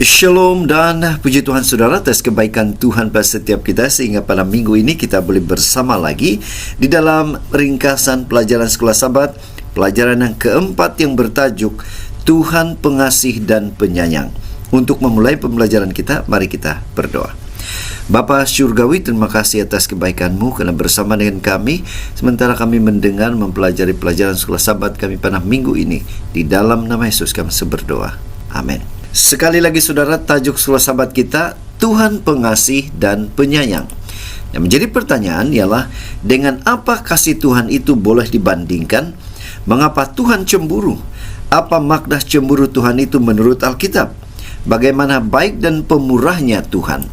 Shalom dan puji Tuhan saudara atas kebaikan Tuhan pada setiap kita, sehingga pada minggu ini kita boleh bersama lagi di dalam ringkasan pelajaran Sekolah Sabat, pelajaran yang keempat yang bertajuk Tuhan Pengasih dan Penyayang. Untuk memulai pembelajaran kita, mari kita berdoa. Bapa Syurgawi, terima kasih atas kebaikan-Mu karena bersama dengan kami sementara kami mendengar mempelajari pelajaran Sekolah Sabat kami pada minggu ini. Di dalam nama Yesus kami berdoa. Amin. Sekali lagi saudara, tajuk Sekolah Sabat kita Tuhan Pengasih dan Penyayang. Yang menjadi pertanyaan ialah, dengan apa kasih Tuhan itu boleh dibandingkan? Mengapa Tuhan cemburu? Apa makna cemburu Tuhan itu menurut Alkitab? Bagaimana baik dan pemurahnya Tuhan?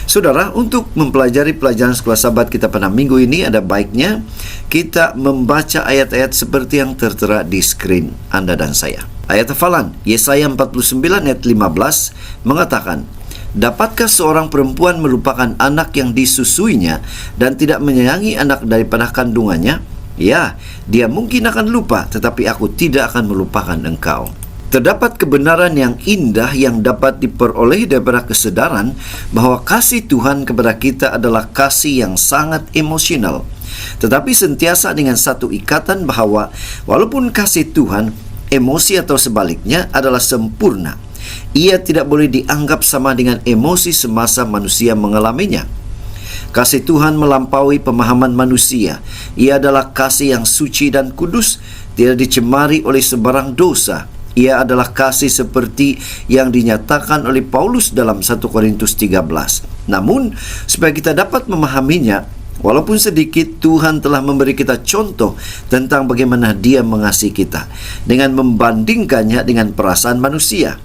Saudara, untuk mempelajari pelajaran Sekolah Sabat kita pada minggu ini, ada baiknya kita membaca ayat-ayat seperti yang tertera di skrin Anda dan saya. Ayat hafalan Yesaya 49 ayat 15 mengatakan, "Dapatkah seorang perempuan melupakan anak yang disusuinya dan tidak menyayangi anak daripada kandungannya? Ya, dia mungkin akan lupa, tetapi aku tidak akan melupakan engkau." Terdapat kebenaran yang indah yang dapat diperoleh daripada kesadaran bahwa kasih Tuhan kepada kita adalah kasih yang sangat emosional, tetapi sentiasa dengan satu ikatan bahwa walaupun kasih Tuhan, emosi atau sebaliknya adalah sempurna, ia tidak boleh dianggap sama dengan emosi semasa manusia mengalaminya. Kasih Tuhan melampaui pemahaman manusia. Ia adalah kasih yang suci dan kudus, tidak dicemari oleh sebarang dosa. Ia adalah kasih seperti yang dinyatakan oleh Paulus dalam 1 Korintus 13. Namun, supaya kita dapat memahaminya, walaupun sedikit, Tuhan telah memberi kita contoh tentang bagaimana Dia mengasihi kita dengan membandingkannya dengan perasaan manusia.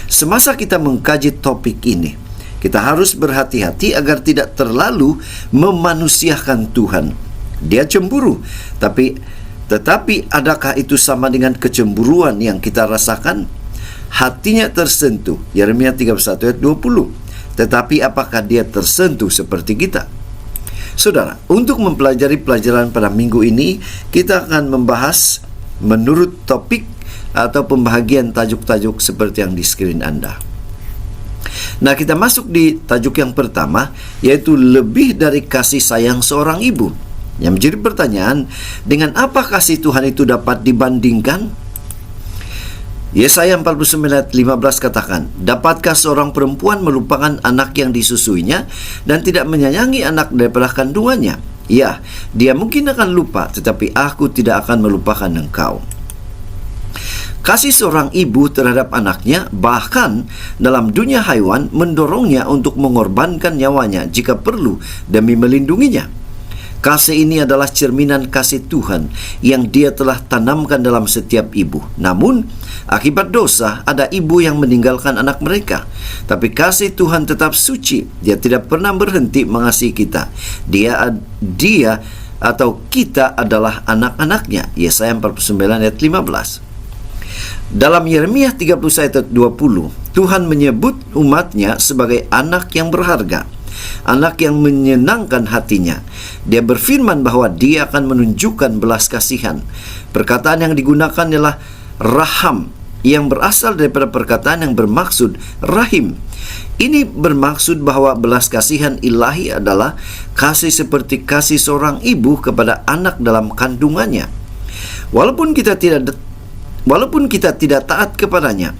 Semasa kita mengkaji topik ini, kita harus berhati-hati agar tidak terlalu memanusiakan Tuhan. Dia cemburu, tetapi adakah itu sama dengan kecemburuan yang kita rasakan? Hatinya tersentuh, Yeremia 31 ayat 20. Tetapi apakah dia tersentuh seperti kita? Saudara, untuk mempelajari pelajaran pada minggu ini, kita akan membahas menurut topik atau pembahagian tajuk-tajuk seperti yang di skrin Anda. Nah, kita masuk di tajuk yang pertama, yaitu lebih dari kasih sayang seorang ibu. Yang menjadi pertanyaan, dengan apa kasih Tuhan itu dapat dibandingkan? Yesaya 49 ayat 15 katakan, "Dapatkah seorang perempuan melupakan anak yang disusuinya dan tidak menyayangi anak daripada kandungannya? Ya, dia mungkin akan lupa, tetapi aku tidak akan melupakan engkau." Kasih seorang ibu terhadap anaknya, bahkan dalam dunia haiwan, mendorongnya untuk mengorbankan nyawanya jika perlu demi melindunginya. Kasih ini adalah cerminan kasih Tuhan yang Dia telah tanamkan dalam setiap ibu. Namun, akibat dosa, ada ibu yang meninggalkan anak mereka. Tapi kasih Tuhan tetap suci. Dia tidak pernah berhenti mengasihi kita. Dia atau kita adalah anak-anaknya. Yesaya 49 ayat 15. Dalam Yeremia 31 ayat 20, Tuhan menyebut umatnya sebagai anak yang berharga, anak yang menyenangkan hatinya. Dia berfirman bahwa Dia akan menunjukkan belas kasihan. Perkataan yang digunakan ialah raham, yang berasal daripada perkataan yang bermaksud rahim. Ini bermaksud bahwa belas kasihan ilahi adalah kasih seperti kasih seorang ibu kepada anak dalam kandungannya. Walaupun kita tidak taat kepadanya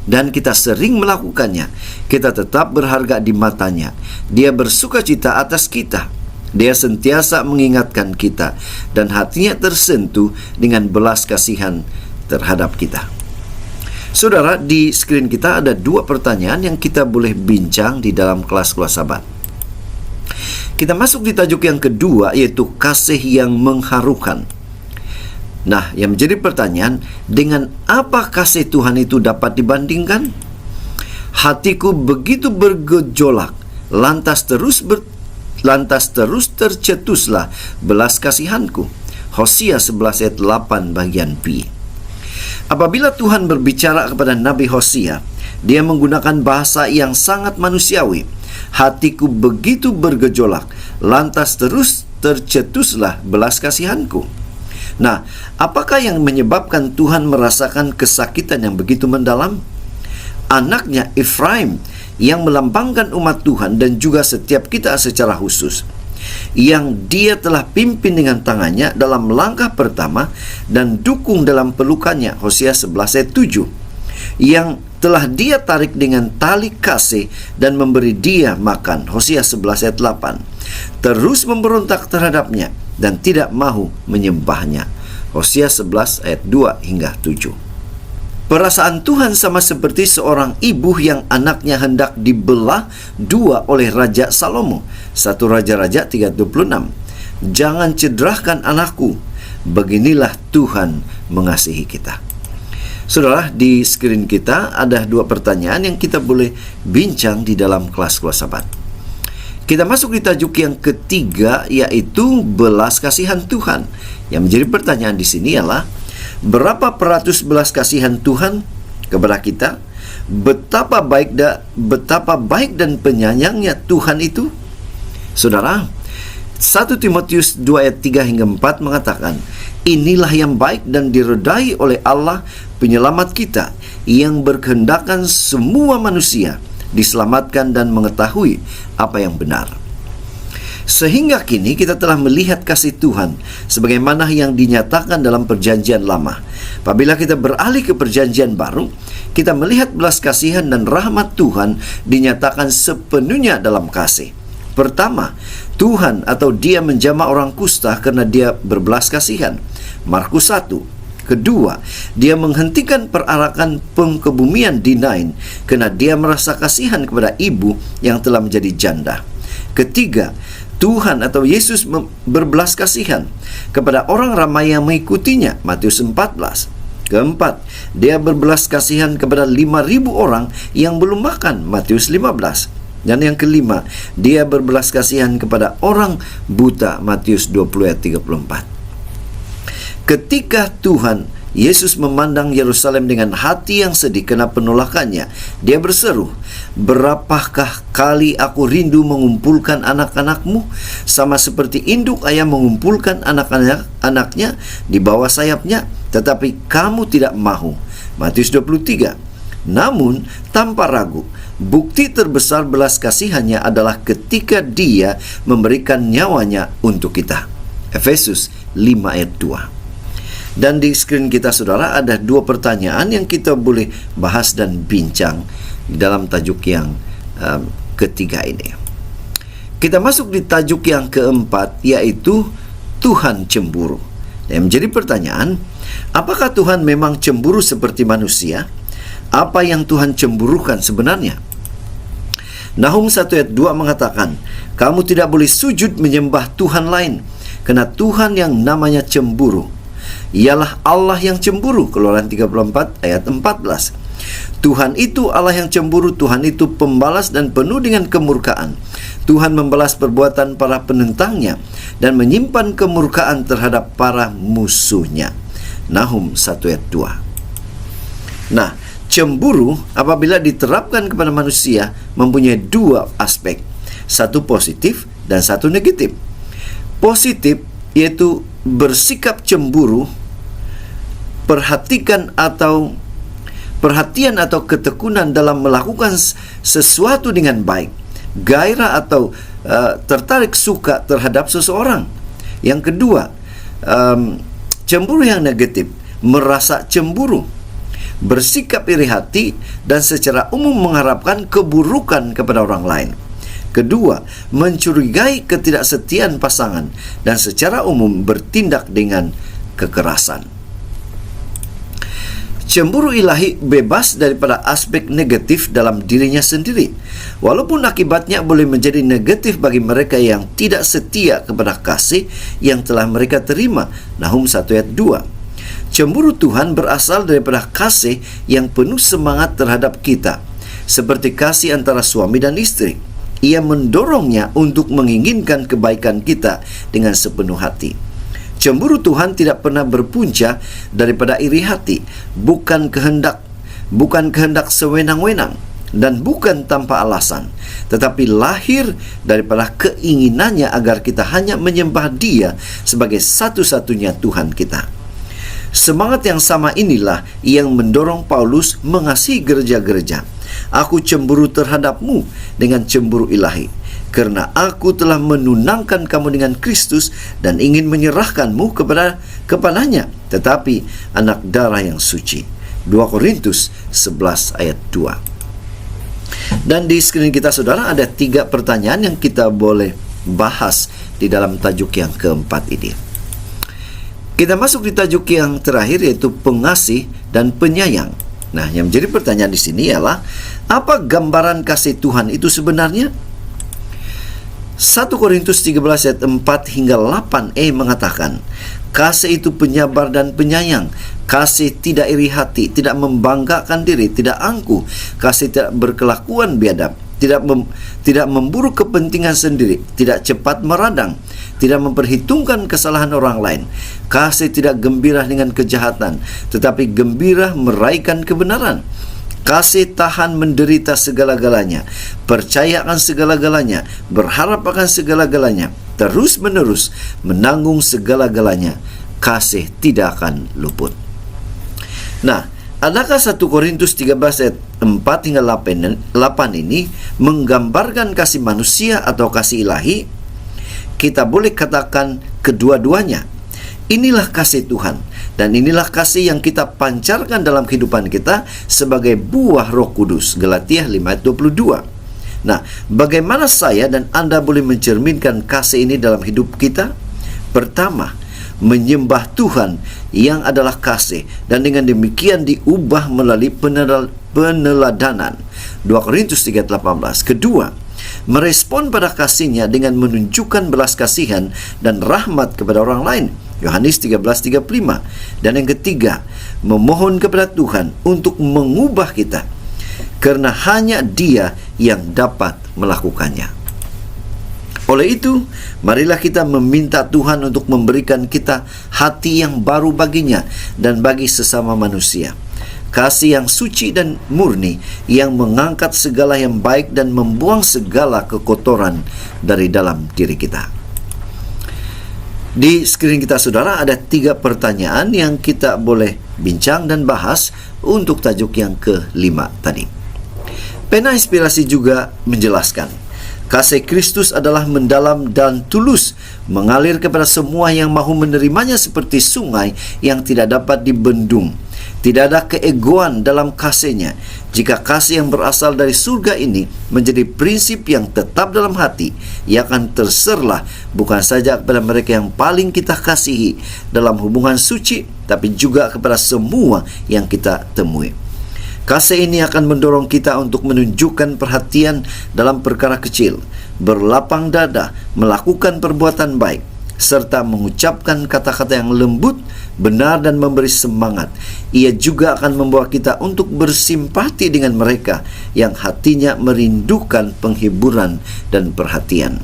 dan kita sering melakukannya, kita tetap berharga di matanya. Dia bersuka cita atas kita. Dia sentiasa mengingatkan kita dan hatinya tersentuh dengan belas kasihan terhadap kita. Saudara, di skrin kita ada dua pertanyaan yang kita boleh bincang di dalam kelas Sekolah Sabat. Kita masuk di tajuk yang kedua, yaitu kasih yang mengharukan. Nah, yang menjadi pertanyaan, dengan apa kasih Tuhan itu dapat dibandingkan? Hatiku begitu bergejolak, lantas terus tercetuslah belas kasihanku. Hosea 11 ayat 8 bagian B. Apabila Tuhan berbicara kepada Nabi Hosea, Dia menggunakan bahasa yang sangat manusiawi. Hatiku begitu bergejolak, lantas terus tercetuslah belas kasihanku. Nah, apakah yang menyebabkan Tuhan merasakan kesakitan yang begitu mendalam? anaknya Efraim, yang melambangkan umat Tuhan dan juga setiap kita secara khusus, yang dia telah pimpin dengan tangannya dalam langkah pertama dan dukung dalam pelukannya, Hosea 11 ayat 7, yang telah dia tarik dengan tali kasih dan memberi dia makan, Hosea 11 ayat 8, terus memberontak terhadapnya dan tidak mahu menyembahnya, Hosea 11 ayat 2 hingga 7. Perasaan Tuhan sama seperti seorang ibu yang anaknya hendak dibelah dua oleh Raja Salomo, 1 Raja-Raja 3:26. Jangan cederahkan anakku, beginilah Tuhan mengasihi kita. Saudara, di skrin kita ada dua pertanyaan yang kita boleh bincang di dalam kelas-kelas Sabat. Kita masuk di tajuk yang ketiga, yaitu belas kasihan Tuhan. Yang menjadi pertanyaan di sini ialah, berapa peratus belas kasihan Tuhan kepada kita? Betapa baik dan penyayangnya Tuhan itu? Saudara, 1 Timotius 2 ayat 3 hingga 4 mengatakan, inilah yang baik dan diredai oleh Allah penyelamat kita, yang berkehendakan semua manusia diselamatkan dan mengetahui apa yang benar. Sehingga kini kita telah melihat kasih Tuhan sebagaimana yang dinyatakan dalam perjanjian lama. Apabila kita beralih ke perjanjian baru, kita melihat belas kasihan dan rahmat Tuhan dinyatakan sepenuhnya dalam kasih. Pertama, Tuhan atau Dia menjamah orang kusta karena Dia berbelas kasihan, Markus 1. Kedua, Dia menghentikan perarakan pengkebumian di Nain karena Dia merasa kasihan kepada ibu yang telah menjadi janda. Ketiga, Tuhan atau Yesus berbelas kasihan kepada orang ramai yang mengikutinya, Matius 14. Keempat, Dia berbelas kasihan kepada 5.000 orang yang belum makan, Matius 15. Dan yang kelima, Dia berbelas kasihan kepada orang buta, Matius 20 ayat 34. Ketika Tuhan Yesus memandang Yerusalem dengan hati yang sedih karena penolakannya, Dia berseru, berapakah kali aku rindu mengumpulkan anak-anakmu, sama seperti induk ayam mengumpulkan anak-anaknya di bawah sayapnya, tetapi kamu tidak mahu. Matius 23. Namun tanpa ragu, bukti terbesar belas kasihannya adalah ketika Dia memberikan nyawanya untuk kita. Efesus 5 ayat 2. Dan di skrin kita, saudara, ada dua pertanyaan yang kita boleh bahas dan bincang dalam tajuk yang ketiga ini. Kita masuk di tajuk yang keempat, yaitu Tuhan cemburu. Dan menjadi pertanyaan, apakah Tuhan memang cemburu seperti manusia? Apa yang Tuhan cemburukan sebenarnya? Nahum 1 ayat 2 mengatakan, kamu tidak boleh sujud menyembah Tuhan lain, karena Tuhan yang namanya cemburu. Ialah Allah yang cemburu, Keluaran 34 ayat 14. Tuhan itu Allah yang cemburu, Tuhan itu pembalas dan penuh dengan kemurkaan. Tuhan membalas perbuatan para penentangnya dan menyimpan kemurkaan terhadap para musuhnya. Nahum 1 ayat 2. Nah, cemburu apabila diterapkan kepada manusia mempunyai dua aspek, satu positif dan satu negatif. Positif yaitu bersikap cemburu, perhatian atau ketekunan dalam melakukan sesuatu dengan baik, gairah atau tertarik suka terhadap seseorang. Yang kedua, cemburu yang negatif, merasa cemburu, bersikap iri hati dan secara umum mengharapkan keburukan kepada orang lain. Kedua, mencurigai ketidaksetiaan pasangan dan secara umum bertindak dengan kekerasan. Cemburu ilahi bebas daripada aspek negatif dalam dirinya sendiri, walaupun akibatnya boleh menjadi negatif bagi mereka yang tidak setia kepada kasih yang telah mereka terima. Nahum 1 ayat 2. Cemburu Tuhan berasal daripada kasih yang penuh semangat terhadap kita, seperti kasih antara suami dan istri. Ia mendorongnya untuk menginginkan kebaikan kita dengan sepenuh hati. Cemburu Tuhan tidak pernah berpunca daripada iri hati, bukan kehendak sewenang-wenang, dan bukan tanpa alasan, tetapi lahir daripada keinginannya agar kita hanya menyembah Dia sebagai satu-satunya Tuhan kita. Semangat yang sama inilah yang mendorong Paulus mengasihi gereja-gereja Aku cemburu terhadapmu dengan cemburu ilahi, karena aku telah menunangkan kamu dengan Kristus dan ingin menyerahkanmu kepadanya, tetapi anak darah yang suci. 2 Korintus 11 ayat 2. Dan di skrin kita saudara ada 3 pertanyaan yang kita boleh bahas di dalam tajuk yang keempat ini. Kita masuk di tajuk yang terakhir, yaitu pengasih dan penyayang. Nah, yang menjadi pertanyaan di sini ialah, apa gambaran kasih Tuhan itu sebenarnya? 1 Korintus 13 ayat 4 hingga 8e mengatakan, kasih itu penyabar dan penyayang. Kasih tidak iri hati, tidak membanggakan diri, tidak angkuh. Kasih tidak berkelakuan biadab, tidak memburu kepentingan sendiri, tidak cepat meradang, tidak memperhitungkan kesalahan orang lain. Kasih tidak gembira dengan kejahatan, tetapi gembira meraihkan kebenaran. Kasih tahan menderita segala-galanya, percaya akan segala-galanya, berharap akan segala-galanya, terus-menerus menanggung segala-galanya. Kasih tidak akan luput. Nah, adakah 1 Korintus 13 ayat 4 hingga 8 ini menggambarkan kasih manusia atau kasih ilahi? Kita boleh katakan kedua-duanya. Inilah kasih Tuhan, dan inilah kasih yang kita pancarkan dalam kehidupan kita sebagai buah Roh Kudus. Galatia 5 ayat 22. Nah, bagaimana saya dan Anda boleh mencerminkan kasih ini dalam hidup kita? Pertama, menyembah Tuhan yang adalah kasih, dan dengan demikian diubah melalui peneladanan. 2 Korintus 3:18. Kedua, merespon pada kasihnya dengan menunjukkan belas kasihan dan rahmat kepada orang lain. Yohanes 13:35. Dan yang ketiga, memohon kepada Tuhan untuk mengubah kita, karena hanya Dia yang dapat melakukannya. Oleh itu, marilah kita meminta Tuhan untuk memberikan kita hati yang baru baginya dan bagi sesama manusia. Kasih yang suci dan murni, yang mengangkat segala yang baik dan membuang segala kekotoran dari dalam diri kita. Di skrin kita saudara ada 3 pertanyaan yang kita boleh bincang dan bahas untuk tajuk yang kelima tadi. Pena Inspirasi juga menjelaskan, kasih Kristus adalah mendalam dan tulus, mengalir kepada semua yang mahu menerimanya seperti sungai yang tidak dapat dibendung. Tidak ada keegoan dalam kasihnya. Jika kasih yang berasal dari surga ini menjadi prinsip yang tetap dalam hati, ia akan terserlah bukan saja kepada mereka yang paling kita kasihi dalam hubungan suci, tapi juga kepada semua yang kita temui. Kasih ini akan mendorong kita untuk menunjukkan perhatian dalam perkara kecil, berlapang dada, melakukan perbuatan baik, serta mengucapkan kata-kata yang lembut, benar dan memberi semangat. Ia juga akan membawa kita untuk bersimpati dengan mereka yang hatinya merindukan penghiburan dan perhatian.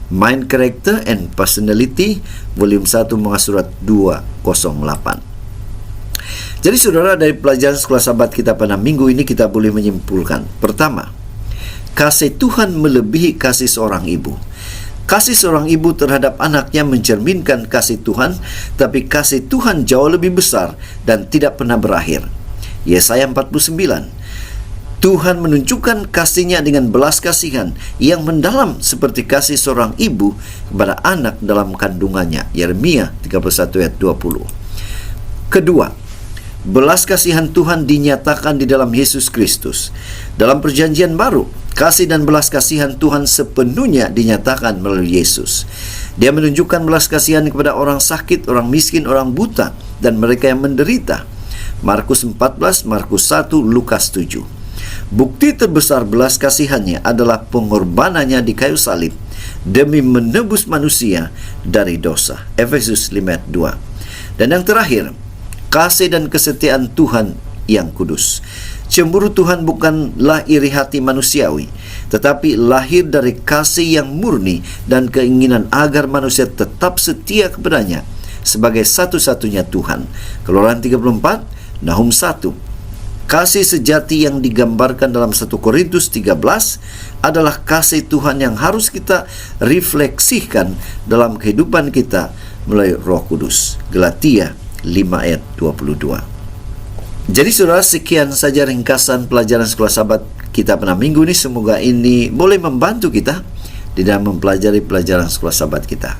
Mind Character and Personality, volume 1 muka surat 208. Jadi saudara, dari pelajaran sekolah Sabat kita pada minggu ini kita boleh menyimpulkan. Pertama, kasih Tuhan melebihi kasih seorang ibu. Kasih seorang ibu terhadap anaknya mencerminkan kasih Tuhan, tapi kasih Tuhan jauh lebih besar dan tidak pernah berakhir. Yesaya 49. Tuhan menunjukkan kasihnya dengan belas kasihan yang mendalam seperti kasih seorang ibu kepada anak dalam kandungannya. Yeremia 31 ayat 20. Kedua, belas kasihan Tuhan dinyatakan di dalam Yesus Kristus. Dalam perjanjian baru, kasih dan belas kasihan Tuhan sepenuhnya dinyatakan melalui Yesus. Dia menunjukkan belas kasihan kepada orang sakit, orang miskin, orang buta, dan mereka yang menderita. Markus 14, Markus 1, Lukas 7. Bukti terbesar belas kasihannya adalah pengorbanannya di kayu salib demi menebus manusia dari dosa. Efesus 5:2. Dan yang terakhir, kasih dan kesetiaan Tuhan yang kudus. Cemburu Tuhan bukanlah iri hati manusiawi, tetapi lahir dari kasih yang murni dan keinginan agar manusia tetap setia kepadanya sebagai satu-satunya Tuhan. Keluaran 34, Nahum 1. Kasih sejati yang digambarkan dalam 1 Korintus 13 adalah kasih Tuhan yang harus kita refleksikan dalam kehidupan kita melalui Roh Kudus. Galatia 5 ayat 22. Jadi saudara, sekian saja ringkasan pelajaran sekolah sahabat kita pada minggu ini. Semoga ini boleh membantu kita di dalam mempelajari pelajaran sekolah sahabat kita.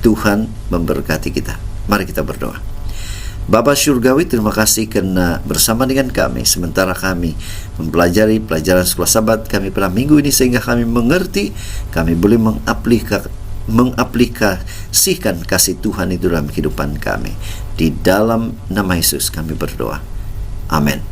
Tuhan memberkati kita. Mari kita berdoa. Bapa Syurgawi, terima kasih karena bersama dengan kami sementara kami mempelajari pelajaran sekolah sahabat kami pada minggu ini, sehingga kami mengerti, kami boleh mengaplikasikan kasih Tuhan itu dalam kehidupan kami. Di dalam nama Yesus kami berdoa. Amin.